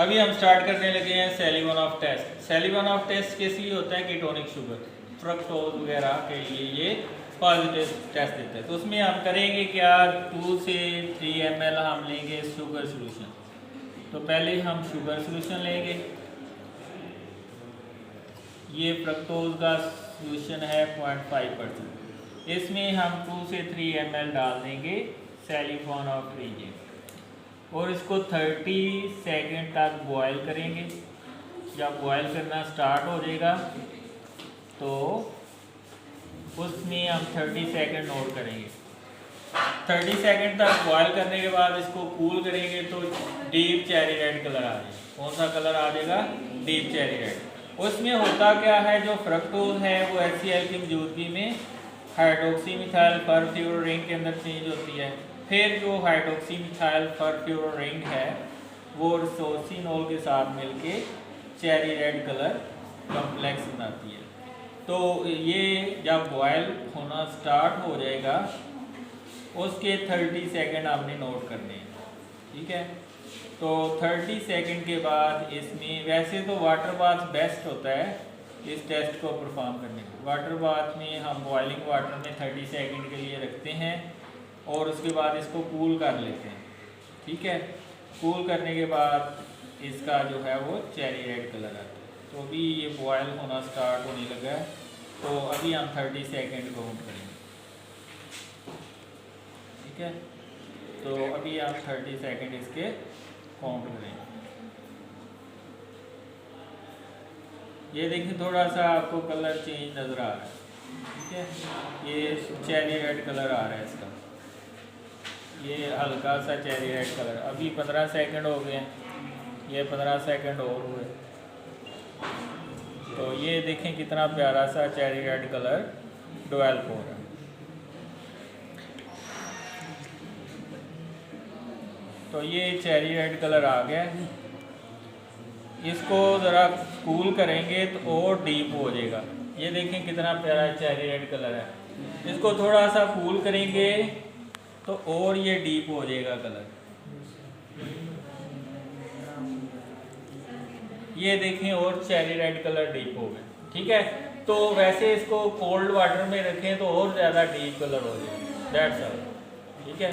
अभी हम स्टार्ट करने लगे हैं सेलिवनॉफ टेस्ट। सेलिवनॉफ टेस्ट किस लिए होता है? कीटोनिक शुगर, फ्रक्टोज वगैरह के लिए ये पॉजिटिव टेस्ट देते हैं। तो उसमें हम करेंगे क्या, 2 से 3 ml हम लेंगे शुगर सोल्यूशन। तो पहले हम शुगर सोल्यूशन लेंगे, ये फ्रक्टोज का सोल्यूशन है 0.5%। इसमें हम 2 से 3 ml डाल देंगे सेलिवनॉफ रीजन और इसको 30 सेकंड तक बॉयल करेंगे। जब बॉयल करना स्टार्ट हो जाएगा तो उसमें हम 30 सेकंड नोट करेंगे। 30 सेकंड तक बॉयल करने के बाद इसको कूल करेंगे तो डीप चेरी रेड कलर आ जाएगा। कौन सा कलर आ जाएगा? Deep cherry red. उसमें होता क्या है, जो फ्रक्टोज है वो HCl की मौजूदगी में हाइड्रोक्सी मिथाइल परफ्यूरो रिंग के अंदर चेंज होती है। फिर जो हाइड्रोक्सी मिथाइल परफ्यूरो रिंग है वो रिसोसिनोल के साथ मिलके चेरी रेड कलर कॉम्प्लेक्स बनाती है। तो ये जब बॉयल होना स्टार्ट हो जाएगा उसके 30 सेकंड आपने नोट करने हैं, ठीक है। तो 30 सेकंड के बाद इसमें, वैसे तो वाटर बाथ बेस्ट होता है इस टेस्ट को परफॉर्म करने के। वाटर बाथ में हम बॉइलिंग वाटर में 30 सेकंड के लिए रखते हैं और उसके बाद इसको कूल कर लेते हैं, ठीक है। कूल करने के बाद इसका जो है वो चेरी रेड कलर आता है। तो अभी ये बॉयल होना स्टार्ट होने लगा है, तो अभी हम 30 सेकंड काउंट करेंगे, ठीक है। तो अभी हम 30 सेकंड इसके काउंट करेंगे। ये देखिए थोड़ा सा आपको कलर चेंज नज़र आ रहा है, ठीक है। ये चेरी रेड कलर आ रहा है इसका, ये हल्का सा चेरी रेड कलर। अभी 15 सेकंड हो गए हैं, ये 15 सेकंड और हुए, तो ये देखें कितना प्यारा सा चेरी रेड कलर डेवलप हो रहा है। तो ये चेरी रेड कलर आ गया। इसको ज़रा कूल करेंगे तो और डीप हो जाएगा। ये देखें कितना प्यारा चेरी रेड कलर है। इसको थोड़ा सा कूल करेंगे तो और ये डीप हो जाएगा कलर। ये देखें और चेरी रेड कलर डीप हो गए, ठीक है। तो वैसे इसको कोल्ड वाटर में रखें तो और ज़्यादा डीप कलर हो जाएगा, दैट्स ऑल, ठीक है।